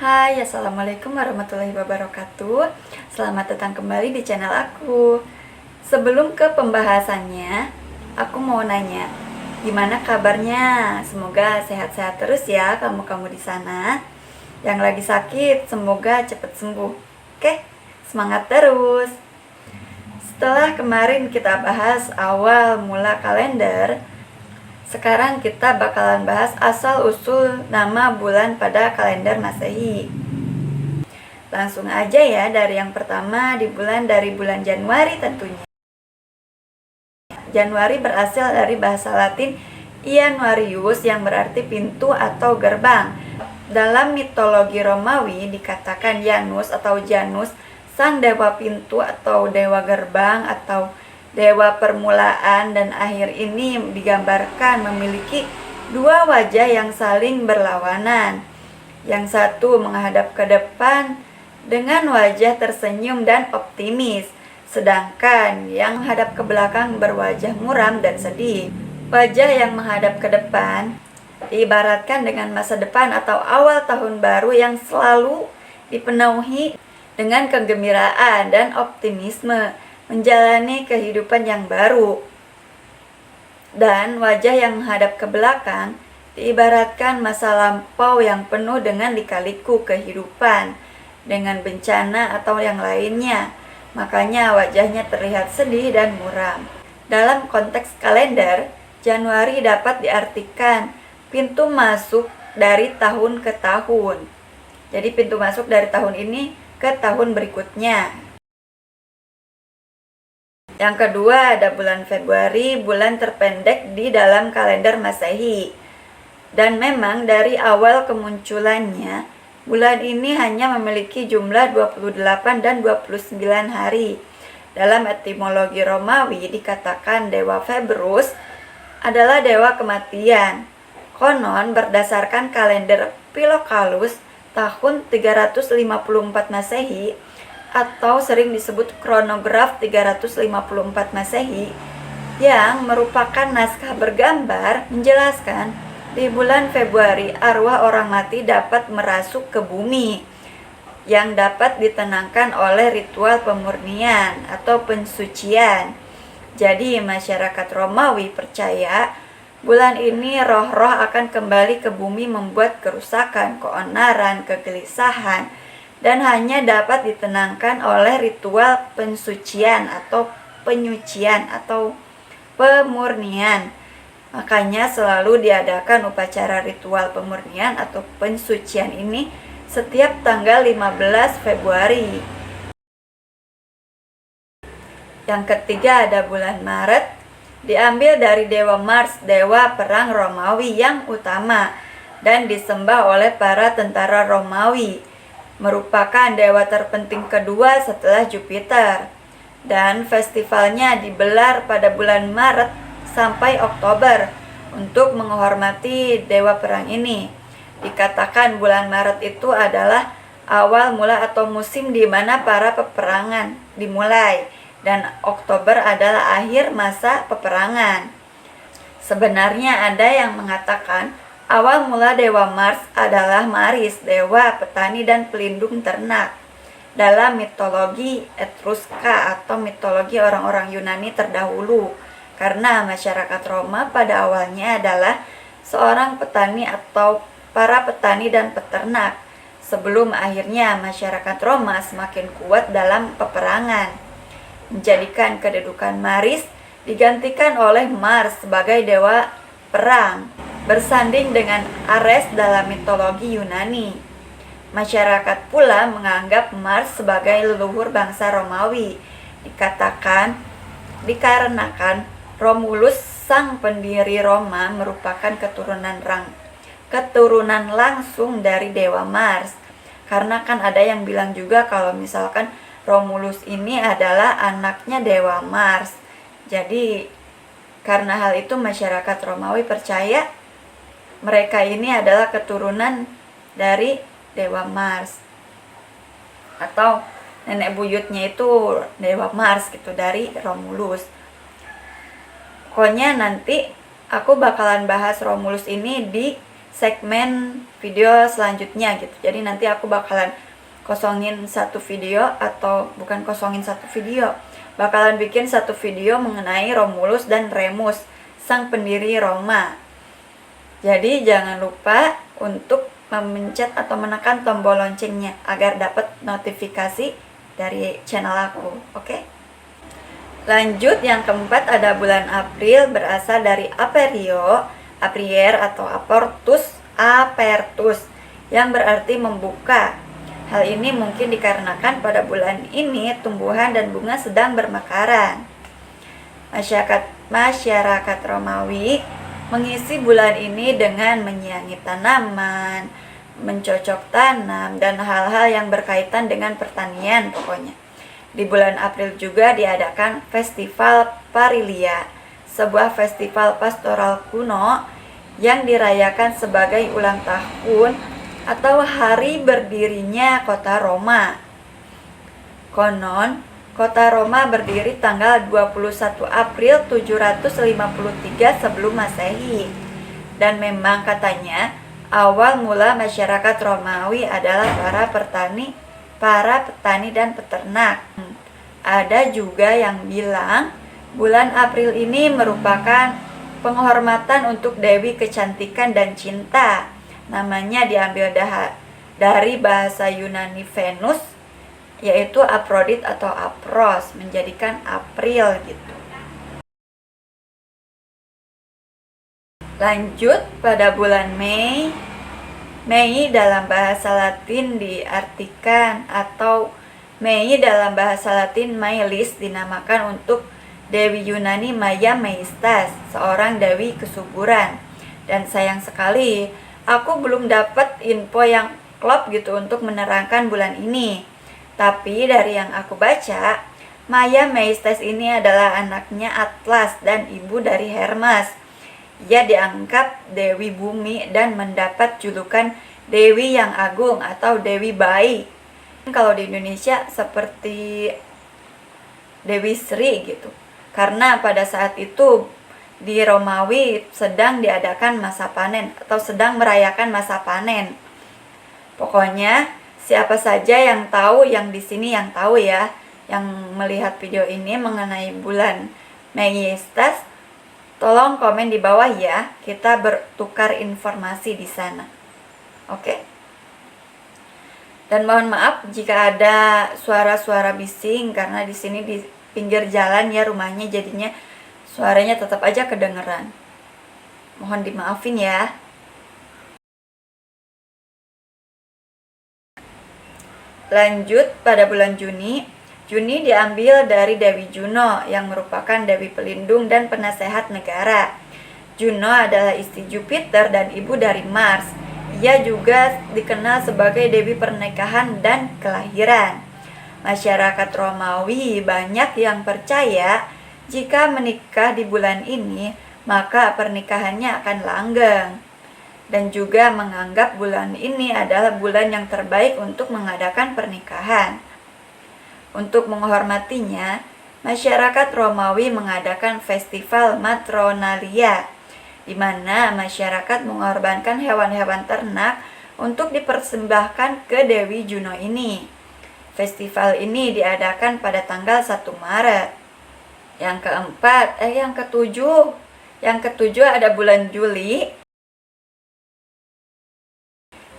Hai, Assalamualaikum warahmatullahi wabarakatuh. Selamat datang kembali di channel aku. Sebelum ke pembahasannya, aku mau nanya, gimana kabarnya? Semoga sehat-sehat terus ya kamu-kamu di sana. Yang lagi sakit, semoga cepat sembuh. Oke, semangat terus. Setelah kemarin kita bahas awal mula kalender, sekarang kita bakalan bahas asal-usul nama bulan pada kalender Masehi. Langsung aja ya dari yang pertama dari bulan Januari tentunya. Januari berasal dari bahasa Latin Ianuarius yang berarti pintu atau gerbang. Dalam mitologi Romawi dikatakan Janus atau Janus, sang dewa pintu atau dewa gerbang atau dewa permulaan dan akhir ini digambarkan memiliki dua wajah yang saling berlawanan. Yang satu menghadap ke depan dengan wajah tersenyum dan optimis, sedangkan yang menghadap ke belakang berwajah muram dan sedih. Wajah yang menghadap ke depan diibaratkan dengan masa depan atau awal tahun baru yang selalu dipenuhi dengan kegembiraan dan optimisme menjalani kehidupan yang baru. Dan wajah yang menghadap ke belakang diibaratkan masa lampau yang penuh dengan lika-liku kehidupan dengan bencana atau yang lainnya. Makanya wajahnya terlihat sedih dan muram. Dalam konteks kalender, Januari dapat diartikan pintu masuk dari tahun ke tahun. Jadi pintu masuk dari tahun ini ke tahun berikutnya. Yang kedua ada bulan Februari, bulan terpendek di dalam kalender Masehi. Dan memang dari awal kemunculannya, bulan ini hanya memiliki jumlah 28 dan 29 hari. Dalam etimologi Romawi dikatakan dewa Februs adalah dewa kematian. Konon berdasarkan kalender Philocalus tahun 354 Masehi atau sering disebut kronograf 354 Masehi yang merupakan naskah bergambar menjelaskan di bulan Februari arwah orang mati dapat merasuk ke bumi yang dapat ditenangkan oleh ritual pemurnian atau pensucian. Jadi masyarakat Romawi percaya bulan ini roh-roh akan kembali ke bumi membuat kerusakan, keonaran, kegelisahan, dan hanya dapat ditenangkan oleh ritual pensucian atau penyucian atau pemurnian. Makanya selalu diadakan upacara ritual pemurnian atau pensucian ini setiap tanggal 15 Februari. Yang ketiga ada bulan Maret, diambil dari dewa Mars, dewa perang Romawi yang utama dan disembah oleh para tentara Romawi. Merupakan dewa terpenting kedua setelah Jupiter. Dan festivalnya digelar pada bulan Maret sampai Oktober untuk menghormati dewa perang ini. Dikatakan bulan Maret itu adalah awal mula atau musim di mana para peperangan dimulai dan Oktober adalah akhir masa peperangan. Sebenarnya ada yang mengatakan awal mula dewa Mars adalah Maris, dewa petani dan pelindung ternak. Dalam mitologi Etruska atau mitologi orang-orang Yunani terdahulu, karena masyarakat Roma pada awalnya adalah seorang petani atau para petani dan peternak, sebelum akhirnya masyarakat Roma semakin kuat dalam peperangan, menjadikan kedudukan Maris digantikan oleh Mars sebagai dewa perang, bersanding dengan Ares dalam mitologi Yunani. Masyarakat pula menganggap Mars sebagai leluhur bangsa Romawi, dikarenakan Romulus sang pendiri Roma merupakan keturunan langsung dari dewa Mars. Karena kan ada yang bilang juga kalau misalkan Romulus ini adalah anaknya dewa Mars. Jadi karena hal itu masyarakat Romawi percaya mereka ini adalah keturunan dari dewa Mars. Atau nenek buyutnya itu dewa Mars gitu dari Romulus. Pokoknya nanti aku bakalan bahas Romulus ini di segmen video selanjutnya gitu. Jadi nanti aku bakalan kosongin satu video, atau bukan kosongin satu video, bakalan bikin satu video mengenai Romulus dan Remus, sang pendiri Roma. Jadi jangan lupa untuk memencet atau menekan tombol loncengnya agar dapat notifikasi dari channel aku. Oke? Lanjut, yang keempat ada bulan April, berasal dari aperio, aprier atau apertus yang berarti membuka. Hal ini mungkin dikarenakan pada bulan ini tumbuhan dan bunga sedang bermekaran. Masyarakat Romawi mengisi bulan ini dengan menyiangi tanaman, mencocok tanam, dan hal-hal yang berkaitan dengan pertanian pokoknya. Di bulan April juga diadakan Festival Parilia, sebuah festival pastoral kuno yang dirayakan sebagai ulang tahun atau hari berdirinya kota Roma. Konon, kota Roma berdiri tanggal 21 April 753 sebelum Masehi. Dan memang katanya awal mula masyarakat Romawi adalah para petani dan peternak. Ada juga yang bilang bulan April ini merupakan penghormatan untuk Dewi Kecantikan dan Cinta. Namanya diambil dari bahasa Yunani Venus, yaitu Aphrodite atau Apros, menjadikan April gitu. Lanjut, pada bulan Mei. Mei dalam bahasa Latin diartikan, atau Mei dalam bahasa Latin Mailis dinamakan untuk Dewi Yunani Maya Meistas, seorang dewi kesuburan. Dan sayang sekali, aku belum dapat info yang klop gitu untuk menerangkan bulan ini. Tapi dari yang aku baca, Maya Meistes ini adalah anaknya Atlas dan ibu dari Hermes. Ia dianggap Dewi Bumi dan mendapat julukan Dewi yang Agung atau Dewi Baik. Kalau di Indonesia seperti Dewi Sri gitu. Karena pada saat itu di Romawi sedang diadakan masa panen atau sedang merayakan masa panen. Pokoknya siapa saja yang tahu, yang di sini yang tahu ya, yang melihat video ini mengenai bulan Meistes, tolong komen di bawah ya, kita bertukar informasi di sana. Oke? Dan mohon maaf jika ada suara-suara bising, karena di sini di pinggir jalan ya rumahnya, jadinya suaranya tetap aja kedengeran. Mohon dimaafin ya. Lanjut, pada bulan Juni. Juni diambil dari Dewi Juno yang merupakan Dewi Pelindung dan Penasehat Negara. Juno adalah istri Jupiter dan ibu dari Mars. Ia juga dikenal sebagai Dewi Pernikahan dan Kelahiran. Masyarakat Romawi banyak yang percaya jika menikah di bulan ini, maka pernikahannya akan langgeng. Dan juga menganggap bulan ini adalah bulan yang terbaik untuk mengadakan pernikahan. Untuk menghormatinya, masyarakat Romawi mengadakan festival Matronalia, di mana masyarakat mengorbankan hewan-hewan ternak untuk dipersembahkan ke Dewi Juno ini. Festival ini diadakan pada tanggal 1 Maret. Yang ketujuh ada bulan Juli.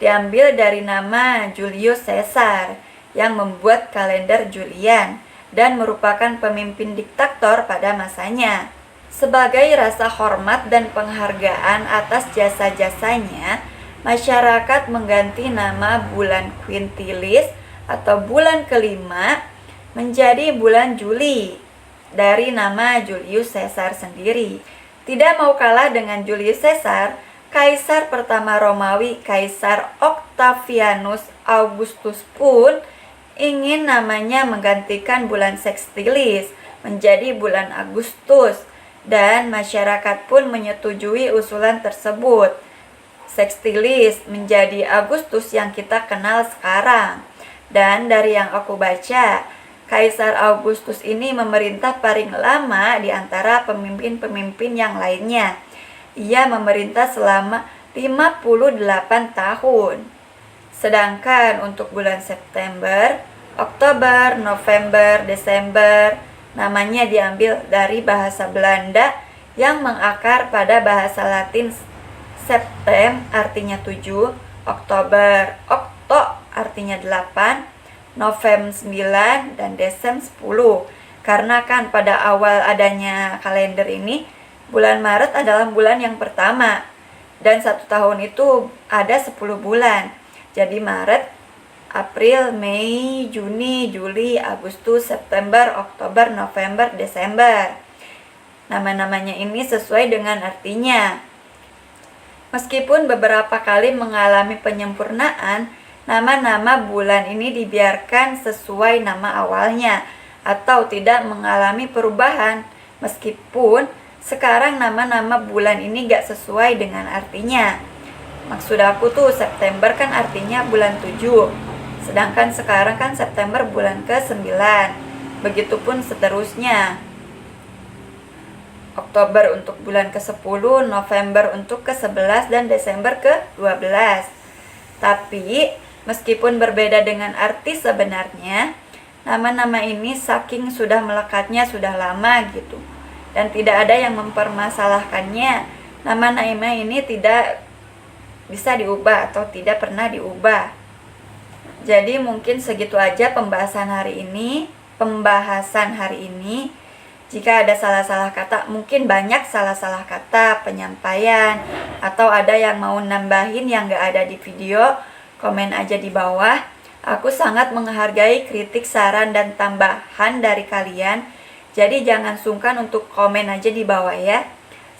Diambil dari nama Julius Caesar yang membuat kalender Julian dan merupakan pemimpin diktator pada masanya. Sebagai rasa hormat dan penghargaan atas jasa-jasanya, masyarakat mengganti nama bulan Quintilis atau bulan kelima menjadi bulan Juli dari nama Julius Caesar sendiri. Tidak mau kalah dengan Julius Caesar, Kaisar pertama Romawi, Kaisar Octavianus Augustus pun ingin namanya menggantikan bulan Sextilis menjadi bulan Agustus, dan masyarakat pun menyetujui usulan tersebut. Sextilis menjadi Agustus yang kita kenal sekarang. Dan dari yang aku baca, Kaisar Augustus ini memerintah paling lama di antara pemimpin-pemimpin yang lainnya. Ia memerintah selama 58 tahun. Sedangkan untuk bulan September, Oktober, November, Desember namanya diambil dari bahasa Belanda yang mengakar pada bahasa Latin septem artinya 7, Oktober, okto artinya 8, November 9, dan Desember 10. Karena kan pada awal adanya kalender ini, bulan Maret adalah bulan yang pertama. Dan 1 tahun itu ada 10 bulan. Jadi Maret, April, Mei, Juni, Juli, Agustus, September, Oktober, November, Desember. Nama-namanya ini sesuai dengan artinya. Meskipun beberapa kali mengalami penyempurnaan, nama-nama bulan ini dibiarkan sesuai nama awalnya atau tidak mengalami perubahan. Meskipun sekarang nama-nama bulan ini gak sesuai dengan artinya. Maksud aku tuh September kan artinya bulan 7. Sedangkan sekarang kan September bulan ke-9. Begitupun seterusnya. Oktober untuk bulan ke-10, November untuk ke-11, dan Desember ke-12. Tapi meskipun berbeda dengan arti sebenarnya, nama-nama ini saking sudah melekatnya sudah lama gitu. Dan tidak ada yang mempermasalahkannya. Nama-nama ini tidak bisa diubah atau tidak pernah diubah. Jadi mungkin segitu aja pembahasan hari ini. Jika ada salah-salah kata, mungkin banyak salah-salah kata, penyampaian, atau ada yang mau nambahin yang gak ada di video, komen aja di bawah. Aku sangat menghargai kritik, saran, dan tambahan dari kalian. Jadi jangan sungkan untuk komen aja di bawah ya.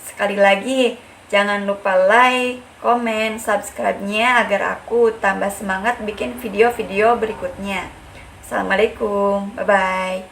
Sekali lagi, jangan lupa like, komen, subscribe-nya agar aku tambah semangat bikin video-video berikutnya. Assalamualaikum, bye-bye.